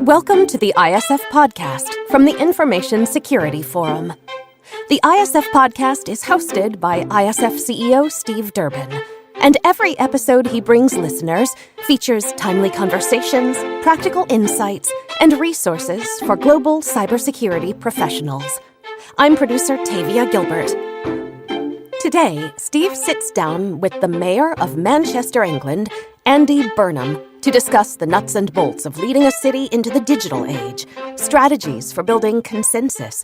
Welcome to the ISF Podcast from the Information Security Forum. The ISF Podcast is hosted by ISF CEO Steve Durbin, and every episode he brings listeners features timely conversations, practical insights, and resources for global cybersecurity professionals. I'm producer Tavia Gilbert. Today, Steve sits down with the Mayor of Manchester, England, Andy Burnham, to discuss the nuts and bolts of leading a city into the digital age, strategies for building consensus,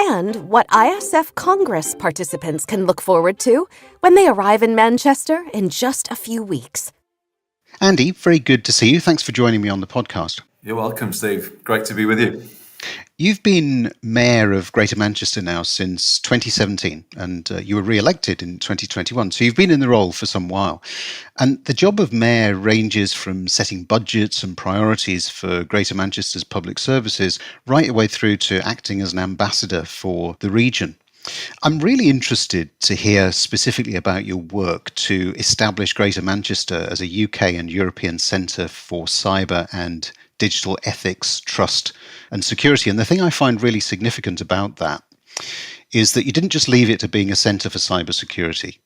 and what ISF Congress participants can look forward to when they arrive in Manchester in just a few weeks. Andy, very good to see you. Thanks for joining me on the podcast. You're welcome, Steve. Great to be with you. You've been Mayor of Greater Manchester now since 2017, and you were re-elected in 2021, so you've been in the role for some while. And the job of Mayor ranges from setting budgets and priorities for Greater Manchester's public services right away through to acting as an ambassador for the region. I'm really interested to hear specifically about your work to establish Greater Manchester as a UK and European centre for cyber and digital ethics, trust and security. And the thing I find really significant about that is that you didn't just leave it to being a centre for cybersecurity,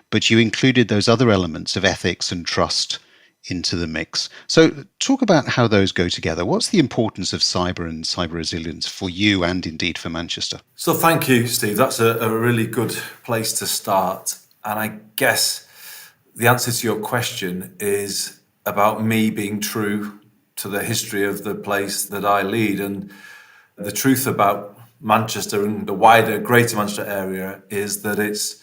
but you included those other elements of ethics and trust into the mix. So talk about how those go together. What's the importance of cyber and cyber resilience for you and indeed for Manchester? So thank you, Steve. That's a really good place to start. And I guess the answer to your question is about me being true to the history of the place that I lead. And the truth about Manchester and the wider Greater Manchester area is that it's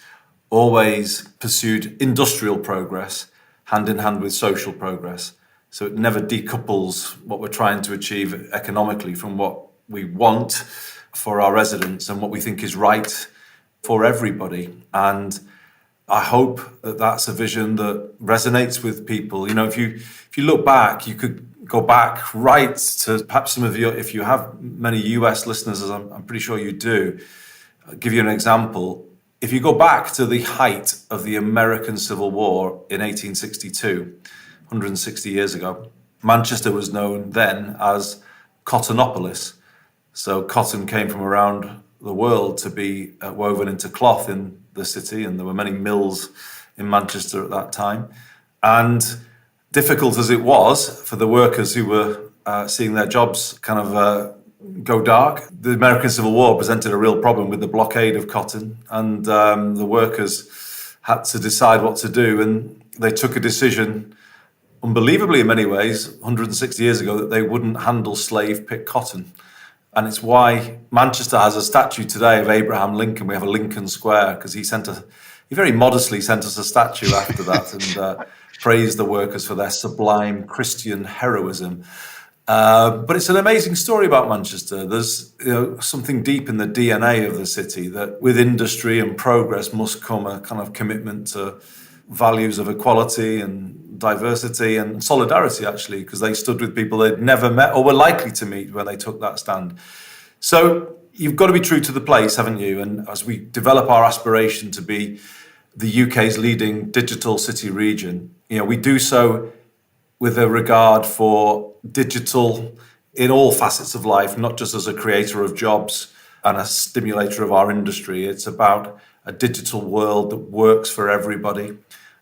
always pursued industrial progress hand in hand with social progress. So it never decouples what we're trying to achieve economically from what we want for our residents and what we think is right for everybody. And I hope that that's a vision that resonates with people. You know, if you look back, you could go back right to perhaps some of you, if you have many US listeners, as I'm pretty sure you do. I'll give you an example. If you go back to the height of the American Civil War in 1862, 160 years ago, Manchester was known then as Cottonopolis. So cotton came from around the world to be woven into cloth in the city, and there were many mills in Manchester at that time. And difficult as it was for the workers who were seeing their jobs kind of go dark, the American Civil War presented a real problem with the blockade of cotton, and the workers had to decide what to do. And they took a decision, unbelievably in many ways, 160 years ago, that they wouldn't handle slave-picked cotton. And it's why Manchester has a statue today of Abraham Lincoln. We have a Lincoln Square because he very modestly sent us a statue after that and praised the workers for their sublime Christian heroism. But it's an amazing story about Manchester. There's something deep in the DNA of the city that with industry and progress must come a kind of commitment to values of equality and diversity and solidarity, actually, because they stood with people they'd never met or were likely to meet when they took that stand. So you've got to be true to the place, haven't you? And as we develop our aspiration to be the UK's leading digital city region, we do so with a regard for digital in all facets of life, not just as a creator of jobs and a stimulator of our industry. It's about a digital world that works for everybody,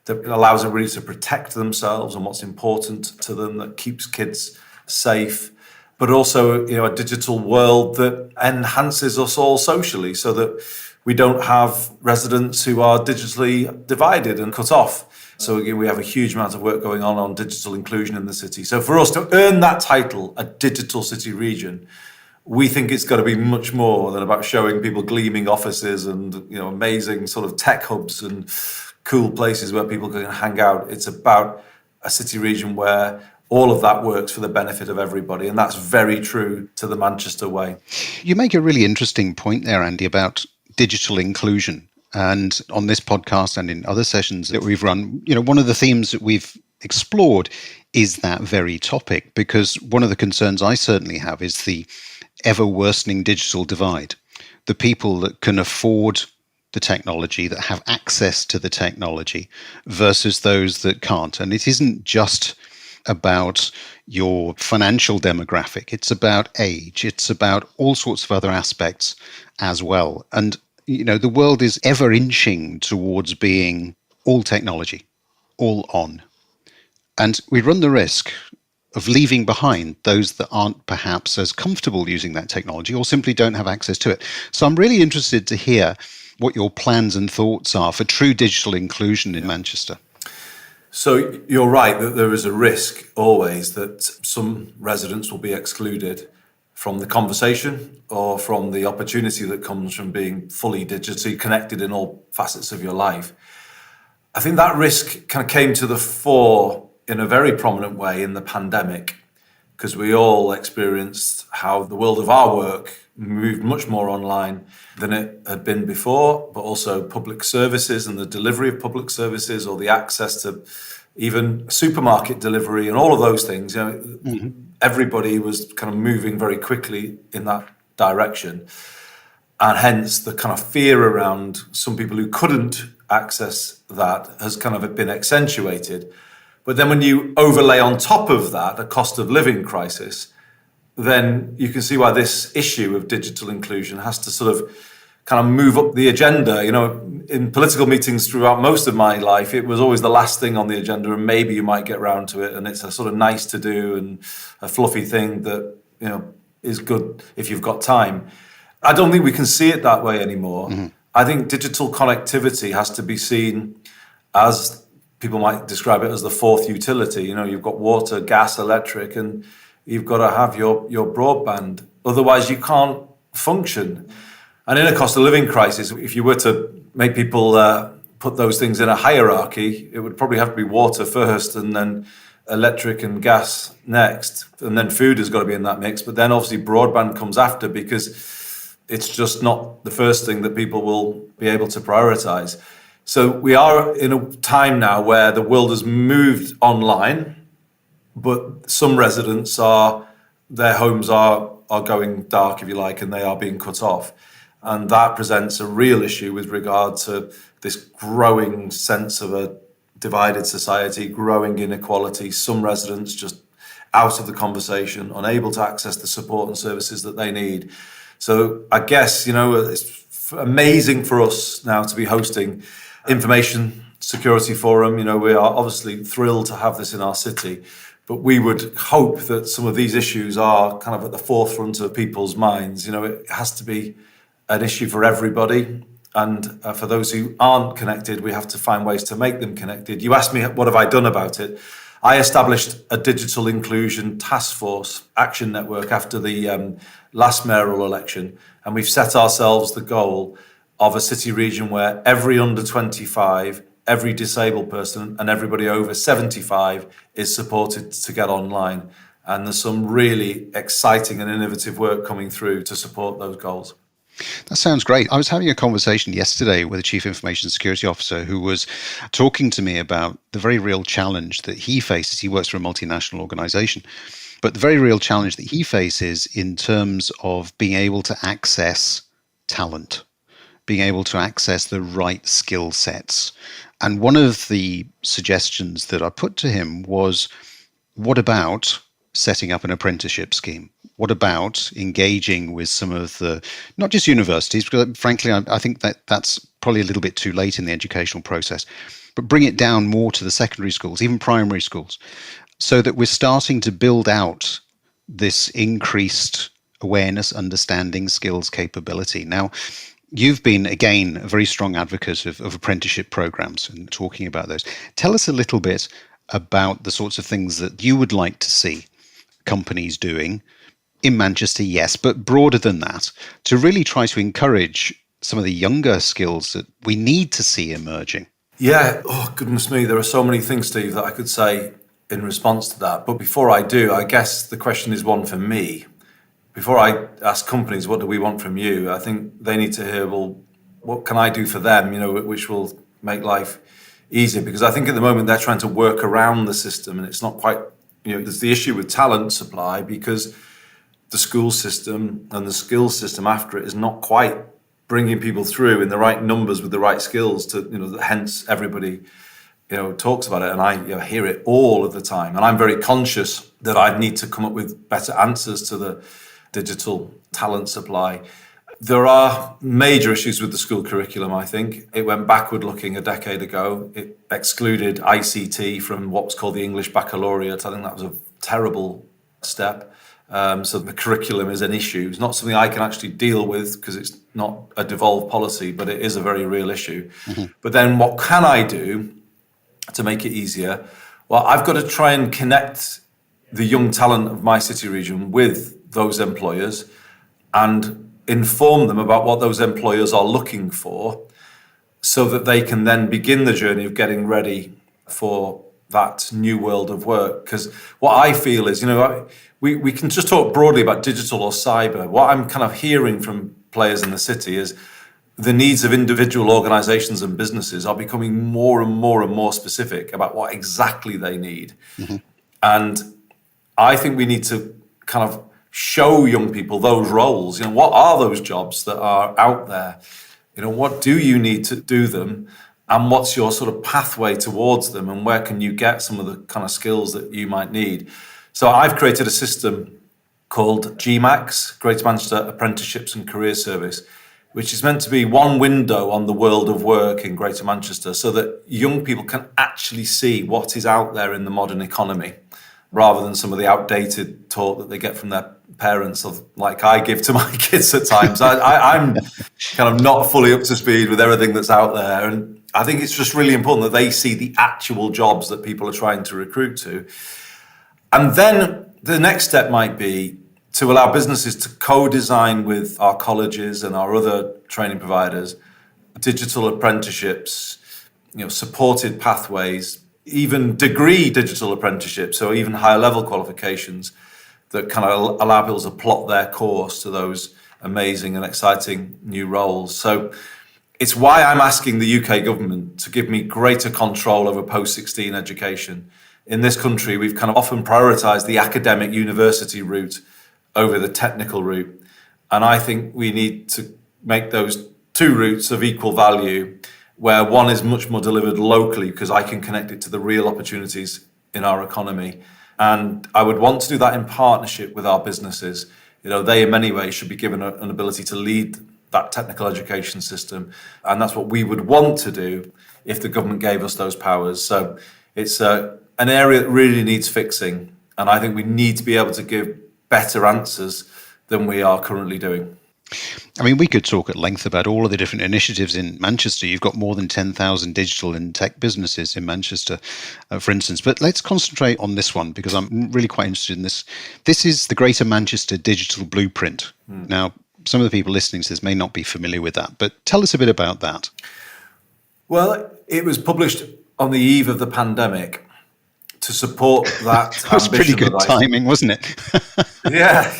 that allows everybody to protect themselves and what's important to them, that keeps kids safe, but also, a digital world that enhances us all socially so that we don't have residents who are digitally divided and cut off. So again, we have a huge amount of work going on digital inclusion in the city. So for us to earn that title, a digital city region, we think it's got to be much more than about showing people gleaming offices and amazing sort of tech hubs and cool places where people can hang out. It's about a city region where all of that works for the benefit of everybody. And that's very true to the Manchester way. You make a really interesting point there, Andy, about digital inclusion. And on this podcast and in other sessions that we've run, one of the themes that we've explored is that very topic, because one of the concerns I certainly have is the ever worsening digital divide. The people that can afford the technology, that have access to the technology, versus those that can't. And it isn't just about your financial demographic. It's about age. It's about all sorts of other aspects as well. And, the world is ever inching towards being all technology, all on. And we run the risk of leaving behind those that aren't perhaps as comfortable using that technology or simply don't have access to it. So I'm really interested to hear what your plans and thoughts are for true digital inclusion in Manchester. So you're right that there is a risk always that some residents will be excluded from the conversation or from the opportunity that comes from being fully digitally connected in all facets of your life. I think that risk kind of came to the fore in a very prominent way in the pandemic, because we all experienced how the world of our work moved much more online than it had been before, but also public services and the delivery of public services, or the access to even supermarket delivery and all of those things. Everybody was kind of moving very quickly in that direction. And hence the kind of fear around some people who couldn't access that has kind of been accentuated. But then when you overlay on top of that a cost of living crisis, then you can see why this issue of digital inclusion has to sort of kind of move up the agenda. In political meetings throughout most of my life, it was always the last thing on the agenda, and maybe you might get round to it, and it's a sort of nice to do and a fluffy thing that, is good if you've got time. I don't think we can see it that way anymore. Mm-hmm. I think digital connectivity has to be seen as, people might describe it as the fourth utility. You've got water, gas, electric, and you've got to have your broadband. Otherwise, you can't function. And in a cost of living crisis, if you were to make people put those things in a hierarchy, it would probably have to be water first, and then electric and gas next. And then food has got to be in that mix. But then obviously broadband comes after, because it's just not the first thing that people will be able to prioritize. So we are in a time now where the world has moved online, but some residents their homes are going dark, if you like, and they are being cut off. And that presents a real issue with regard to this growing sense of a divided society, growing inequality, some residents just out of the conversation, unable to access the support and services that they need. So I guess, it's amazing for us now to be hosting Information Security Forum. We are obviously thrilled to have this in our city, but we would hope that some of these issues are kind of at the forefront of people's minds. It has to be an issue for everybody. And for those who aren't connected, we have to find ways to make them connected. You asked me, what have I done about it? I established a digital inclusion task force action network after the last mayoral election. And we've set ourselves the goal of a city region where every under 25, every disabled person, and everybody over 75 is supported to get online. And there's some really exciting and innovative work coming through to support those goals. That sounds great. I was having a conversation yesterday with a Chief Information Security Officer who was talking to me about the very real challenge that he faces. He works for a multinational organization, but the very real challenge that he faces in terms of being able to access talent, being able to access the right skill sets. And one of the suggestions that I put to him was, what about setting up an apprenticeship scheme? What about engaging with some of the, not just universities, because frankly, I think that's probably a little bit too late in the educational process, but bring it down more to the secondary schools, even primary schools, so that we're starting to build out this increased awareness, understanding, skills, capability. Now, you've been, again, a very strong advocate of apprenticeship programs and talking about those. Tell us a little bit about the sorts of things that you would like to see companies doing in Manchester, yes, but broader than that, to really try to encourage some of the younger skills that we need to see emerging. Yeah, oh goodness me, there are so many things, Steve, that I could say in response to that. But before I do, I guess the question is one for me. Before I ask companies, what do we want from you? I think they need to hear, well, what can I do for them, which will make life easier? Because I think at the moment they're trying to work around the system, and it's not quite, there's the issue with talent supply, because the school system and the skills system after it is not quite bringing people through in the right numbers with the right skills to, hence everybody talks about it, and I hear it all of the time. And I'm very conscious that I need to come up with better answers to the digital talent supply. There are major issues with the school curriculum, I think. It went backward looking a decade ago. It excluded ICT from what was called the English Baccalaureate. I think that was a terrible step. So the curriculum is an issue. It's not something I can actually deal with because it's not a devolved policy, but it is a very real issue. Mm-hmm. But then what can I do to make it easier? Well, I've got to try and connect the young talent of my city region with those employers and inform them about what those employers are looking for so that they can then begin the journey of getting ready for that new world of work. Because what I feel is, we can just talk broadly about digital or cyber. What I'm kind of hearing from players in the city is the needs of individual organizations and businesses are becoming more and more and more specific about what exactly they need. Mm-hmm. And I think we need to kind of show young people those roles. What are those jobs that are out there? What do you need to do them? And what's your sort of pathway towards them? And where can you get some of the kind of skills that you might need? So I've created a system called GMAX, Greater Manchester Apprenticeships and Career Service, which is meant to be one window on the world of work in Greater Manchester so that young people can actually see what is out there in the modern economy, rather than some of the outdated talk that they get from their parents, like I give to my kids at times. I'm kind of not fully up to speed with everything that's out there. And I think it's just really important that they see the actual jobs that people are trying to recruit to. And then the next step might be to allow businesses to co-design with our colleges and our other training providers, digital apprenticeships, supported pathways, even degree digital apprenticeships, so even higher level qualifications that kind of allow people to plot their course to those amazing and exciting new roles. So it's why I'm asking the UK government to give me greater control over post-16 education. In this country, we've kind of often prioritised the academic university route over the technical route. And I think we need to make those two routes of equal value, where one is much more delivered locally because I can connect it to the real opportunities in our economy. And I would want to do that in partnership with our businesses. They in many ways should be given an ability to lead that technical education system. And that's what we would want to do if the government gave us those powers. So it's an area that really needs fixing. And I think we need to be able to give better answers than we are currently doing. I mean, we could talk at length about all of the different initiatives in Manchester. You've got more than 10,000 digital and tech businesses in Manchester, for instance. But let's concentrate on this one because I'm really quite interested in this. This is the Greater Manchester Digital Blueprint. Now, some of the people listening to this may not be familiar with that, but tell us a bit about that. Well, it was published on the eve of the pandemic to support that That was pretty good timing, wasn't it? Yeah,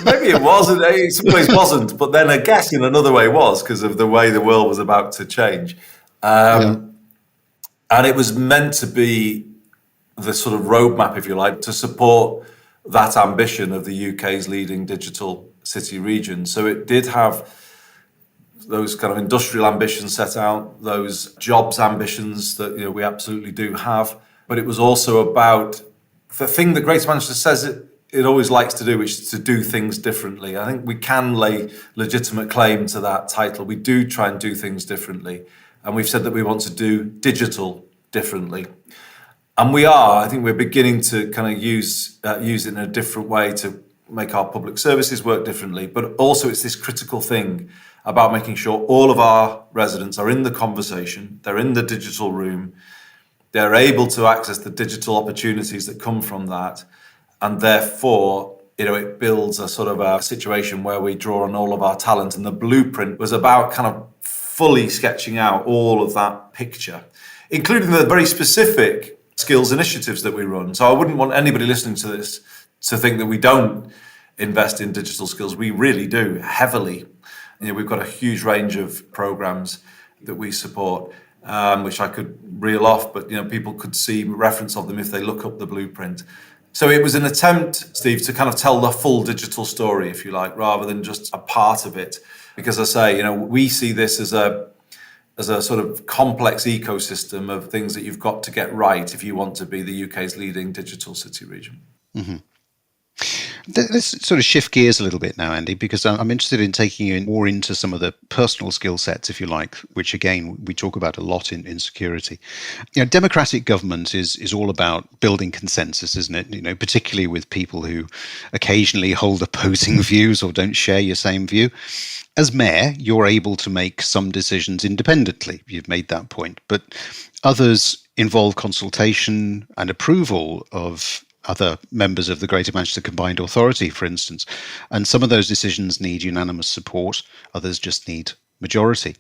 maybe it wasn't. In some ways wasn't, but then I guess in another way was because of the way the world was about to change. And it was meant to be the sort of roadmap, if you like, to support that ambition of the UK's leading digital city region. So it did have those kind of industrial ambitions set out, those jobs ambitions that we absolutely do have. But it was also about the thing that Greater Manchester says it always likes to do, which is to do things differently. I think we can lay legitimate claim to that title. We do try and do things differently. And we've said that we want to do digital differently. And I think we're beginning to kind of use it in a different way to make our public services work differently. But also it's this critical thing about making sure all of our residents are in the conversation, they're in the digital room, they're able to access the digital opportunities that come from that. And therefore, it builds a sort of a situation where we draw on all of our talent. And the blueprint was about kind of fully sketching out all of that picture, including the very specific skills initiatives that we run. So I wouldn't want anybody listening to this to think that we don't invest in digital skills. We really do, heavily. We've got a huge range of programs that we support. Which I could reel off, but people could see reference of them if they look up the blueprint. So it was an attempt, Steve, to kind of tell the full digital story, if you like, rather than just a part of it. Because I say, we see this as as a sort of complex ecosystem of things that you've got to get right if you want to be the UK's leading digital city region. Mm-hmm. Let's sort of shift gears a little bit now, Andy, because I'm interested in taking you more into some of the personal skill sets, if you like, which again we talk about a lot in security. Democratic government is all about building consensus, isn't it? Particularly with people who occasionally hold opposing views or don't share your same view. As mayor, you're able to make some decisions independently. You've made that point, but others involve consultation and approval of other members of the Greater Manchester Combined Authority, for instance. And some of those decisions need unanimous support, others just need majority.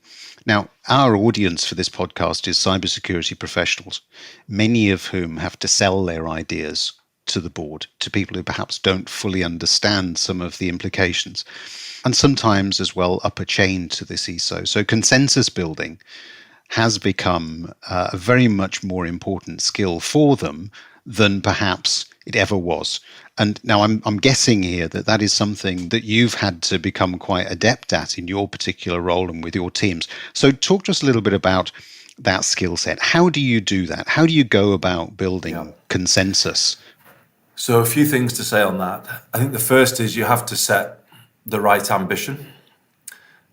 Now, our audience for this podcast is cybersecurity professionals, many of whom have to sell their ideas to the board, to people who perhaps don't fully understand some of the implications, and sometimes as well up a chain to the CISO. So consensus building has become a very much more important skill for them than perhaps it ever was. And now I'm guessing here that is something that you've had to become quite adept at in your particular role and with your teams. So talk to us a little bit about that skill set. How do you do that? How do you go about building consensus? So a few things to say on that. I think the first is you have to set the right ambition.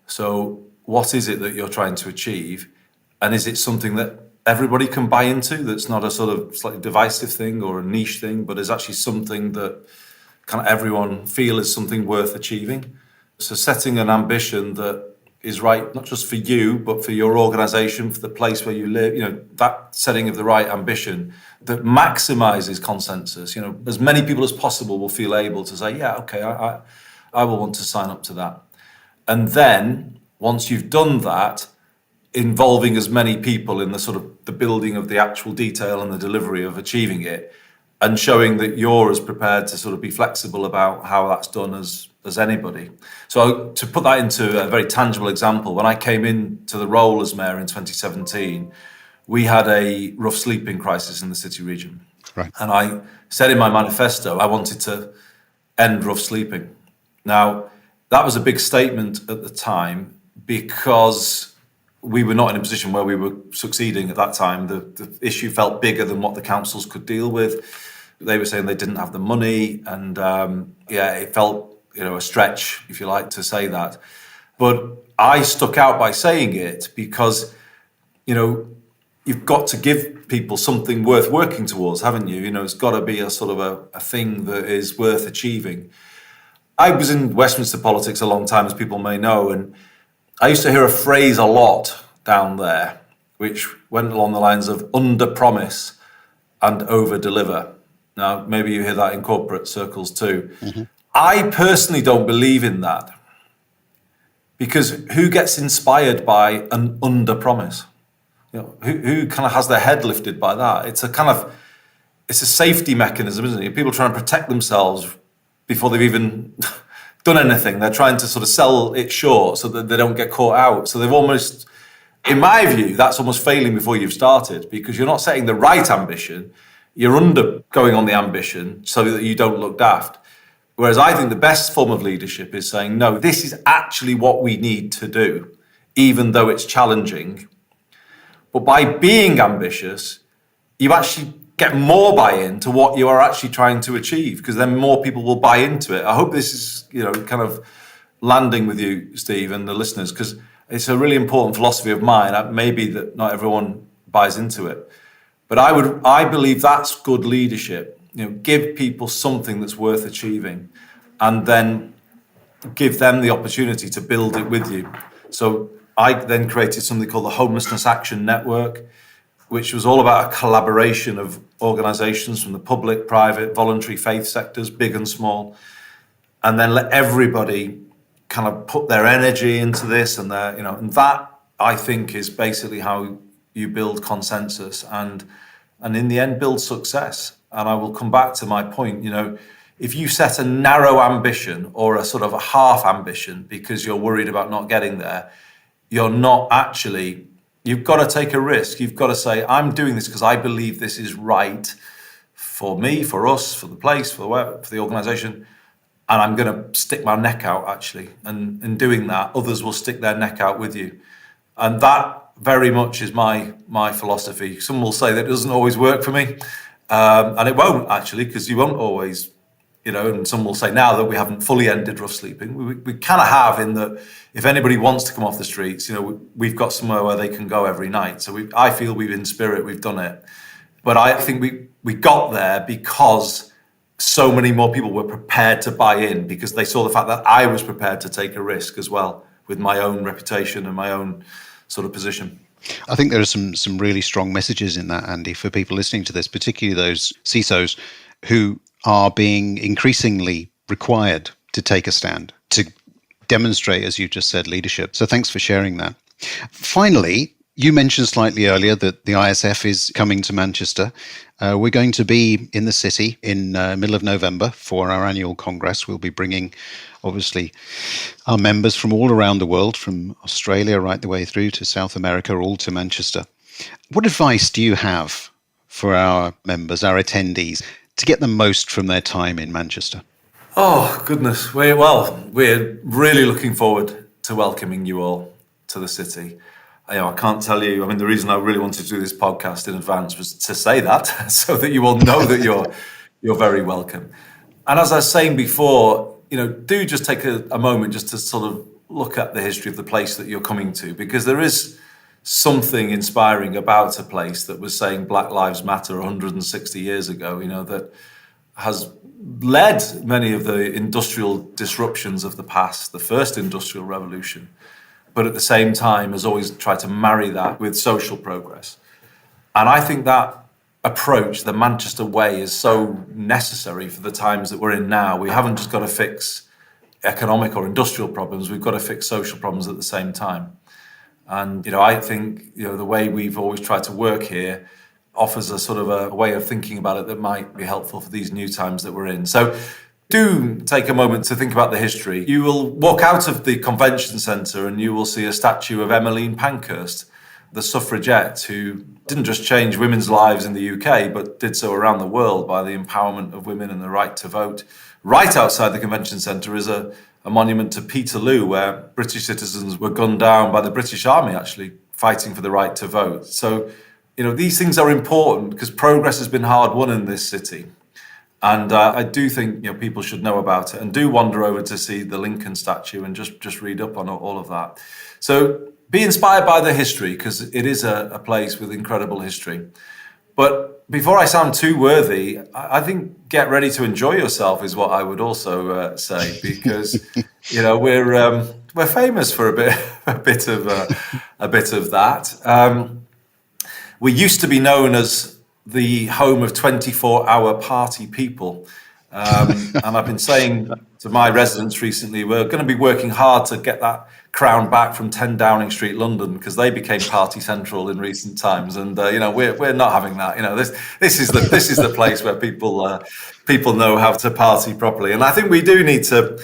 So what is it that you're trying to achieve? And is it something that everybody can buy into, that's not a sort of slightly divisive thing or a niche thing, but is actually something that kind of everyone feel is something worth achieving? So setting an ambition that is right, not just for you, but for your organization, for the place where you live, that setting of the right ambition that maximizes consensus. As many people as possible will feel able to say, yeah, okay, I will want to sign up to that. And then once you've done that, involving as many people in the sort of the building of the actual detail and the delivery of achieving it, and showing that you're as prepared to sort of be flexible about how that's done as anybody. So to put that into a very tangible example, when I came into the role as mayor in 2017, we had a rough sleeping crisis in the city region. Right. And I said in my manifesto, I wanted to end rough sleeping. Now, that was a big statement at the time because we were not in a position where we were succeeding at that time. The issue felt bigger than what the councils could deal with. They were saying they didn't have the money, and it felt a stretch, if you like, to say that. But I stuck out by saying it because you've got to give people something worth working towards, haven't you? It's got to be a sort of a thing that is worth achieving. I was in Westminster politics a long time, as people may know, and I used to hear a phrase a lot down there, which went along the lines of under-promise and over-deliver. Now, maybe you hear that in corporate circles too. Mm-hmm. I personally don't believe in that, because who gets inspired by an under-promise? Who kind of has their head lifted by that? It's a safety mechanism, isn't it? People trying to protect themselves before they've even done anything. They're trying to sort of sell it short so that they don't get caught out. So they've almost, in my view, that's almost failing before you've started, because you're not setting the right ambition. You're undergoing on the ambition so that you don't look daft. Whereas I think the best form of leadership is saying, no, this is actually what we need to do, even though it's challenging. But by being ambitious, you actually get more buy-in to what you are actually trying to achieve, because then more people will buy into it. I hope this is, kind of landing with you, Steve, and the listeners, because it's a really important philosophy of mine. Maybe that not everyone buys into it, but I believe that's good leadership. Give people something that's worth achieving, and then give them the opportunity to build it with you. So I then created something called the Homelessness Action Network, which was all about a collaboration of organisations from the public, private, voluntary, faith sectors, big and small, and then let everybody kind of put their energy into this, and and that, I think, is basically how you build consensus and in the end build success. And I will come back to my point. If you set a narrow ambition or a sort of a half ambition because you're worried about not getting there, you're not actually. You've got to take a risk. You've got to say, I'm doing this because I believe this is right for me, for us, for the place, for the organisation, and I'm going to stick my neck out, actually. And in doing that, others will stick their neck out with you. And that very much is my philosophy. Some will say that it doesn't always work for me, and it won't actually, because you won't always, and some will say now that we haven't fully ended rough sleeping. We kind of have, in that if anybody wants to come off the streets, we've got somewhere where they can go every night. So I feel in spirit, we've done it. But I think we got there because so many more people were prepared to buy in, because they saw the fact that I was prepared to take a risk as well with my own reputation and my own sort of position. I think there are some really strong messages in that, Andy, for people listening to this, particularly those CISOs who are being increasingly required to take a stand, to demonstrate, as you just said, leadership. So thanks for sharing that. Finally, you mentioned slightly earlier that the ISF is coming to Manchester. We're going to be in the city in middle of November for our annual Congress. We'll be bringing, obviously, our members from all around the world, from Australia right the way through to South America, all to Manchester. What advice do you have for our members, our attendees, to get the most from their time in Manchester? Oh, goodness. We're really looking forward to welcoming you all to the city. I can't tell you, the reason I really wanted to do this podcast in advance was to say that, so that you all know that you're very welcome. And as I was saying before, do just take a moment just to sort of look at the history of the place that you're coming to, because there is something inspiring about a place that was saying Black Lives Matter 160 years ago, that has led many of the industrial disruptions of the past, the first industrial revolution, but at the same time has always tried to marry that with social progress. And I think that approach, the Manchester way, is so necessary for the times that we're in now. We haven't just got to fix economic or industrial problems, we've got to fix social problems at the same time. And, I think, the way we've always tried to work here offers a sort of a way of thinking about it that might be helpful for these new times that we're in. So do take a moment to think about the history. You will walk out of the convention centre and you will see a statue of Emmeline Pankhurst, the suffragette who didn't just change women's lives in the UK, but did so around the world by the empowerment of women and the right to vote. Right outside the convention centre is a monument to Peterloo, where British citizens were gunned down by the British Army, actually fighting for the right to vote. So, these things are important because progress has been hard won in this city. And I do think people should know about it, and do wander over to see the Lincoln statue and just read up on all of that. So be inspired by the history, because it is a place with incredible history. But before I sound too worthy, I think get ready to enjoy yourself is what I would also say, because we're famous for a bit of that. We used to be known as the home of 24-hour party people. And I've been saying to my residents recently, we're going to be working hard to get that crown back from 10 Downing Street, London, because they became party central in recent times. And, we're not having that. This is the place where people know how to party properly. And I think we do need to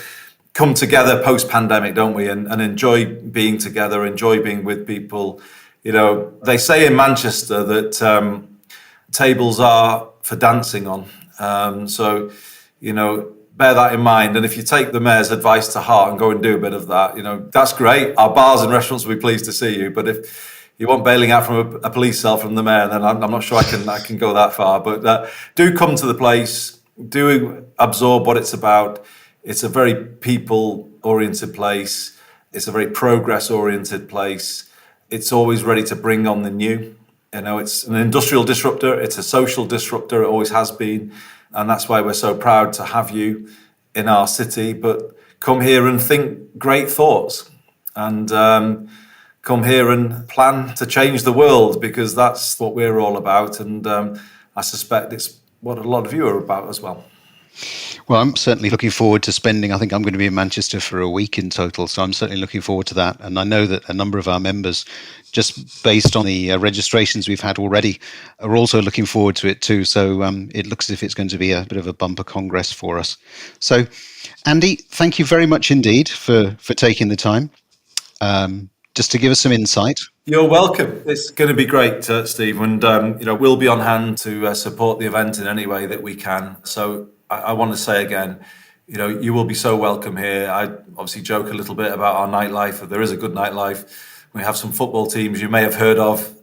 come together post-pandemic, don't we? And enjoy being together, enjoy being with people. They say in Manchester that tables are for dancing on. So, bear that in mind. And if you take the mayor's advice to heart and go and do a bit of that, that's great. Our bars and restaurants will be pleased to see you. But if you want bailing out from a police cell from the mayor, then I'm not sure I can go that far. But do come to the place. Do absorb what it's about. It's a very people-oriented place. It's a very progress-oriented place. It's always ready to bring on the new. It's an industrial disruptor. It's a social disruptor. It always has been. And that's why we're so proud to have you in our city. But come here and think great thoughts, and come here and plan to change the world, because that's what we're all about. And I suspect it's what a lot of you are about as well. Well, I'm certainly looking forward to spending, I think I'm going to be in Manchester for a week in total, so I'm certainly looking forward to that. And I know that a number of our members, just based on the registrations we've had already, are also looking forward to it too. So it looks as if it's going to be a bit of a bumper congress for us. So, Andy, thank you very much indeed for taking the time just to give us some insight. You're welcome. It's going to be great, Steve. And, we'll be on hand to support the event in any way that we can. So I want to say again, you will be so welcome here. I obviously joke a little bit about our nightlife. There is a good nightlife, We have some football teams you may have heard of.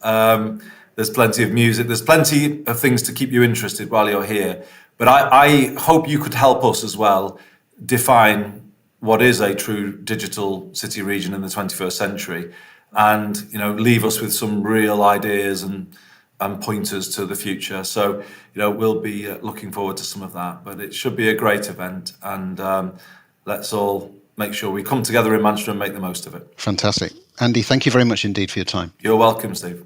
There's plenty of music. There's plenty of things to keep you interested while you're here. But I hope you could help us as well define what is a true digital city region in the 21st century, and leave us with some real ideas and pointers to the future. So we'll be looking forward to some of that. But it should be a great event, and let's all make sure we come together in Manchester and make the most of it. Fantastic. Andy, thank you very much indeed for your time. You're welcome, Steve.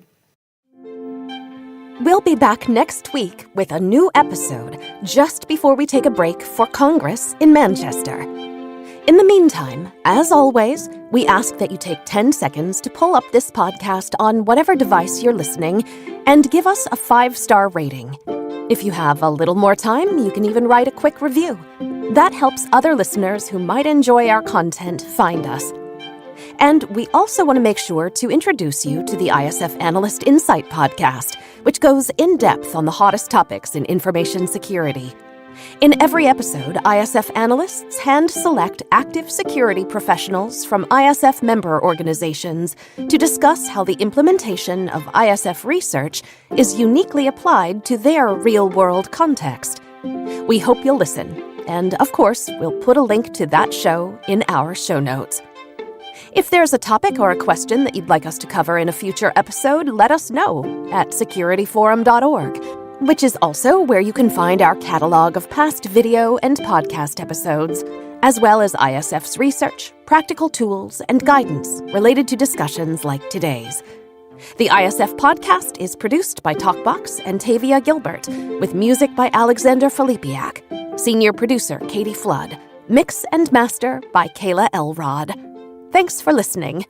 We'll be back next week with a new episode just before we take a break for Congress in Manchester. In the meantime, as always, we ask that you take 10 seconds to pull up this podcast on whatever device you're listening and give us a 5-star rating. If you have a little more time, you can even write a quick review. That helps other listeners who might enjoy our content find us. And we also want to make sure to introduce you to the ISF Analyst Insight podcast, which goes in depth on the hottest topics in information security. In every episode, ISF analysts hand-select active security professionals from ISF member organizations to discuss how the implementation of ISF research is uniquely applied to their real-world context. We hope you'll listen, and of course, we'll put a link to that show in our show notes. If there's a topic or a question that you'd like us to cover in a future episode, let us know at securityforum.org, which is also where you can find our catalog of past video and podcast episodes, as well as ISF's research, practical tools, and guidance related to discussions like today's. The ISF podcast is produced by Talkbox and Tavia Gilbert, with music by Alexander Filipiak, senior producer Katie Flood, mix and master by Kayla Elrod. Thanks for listening.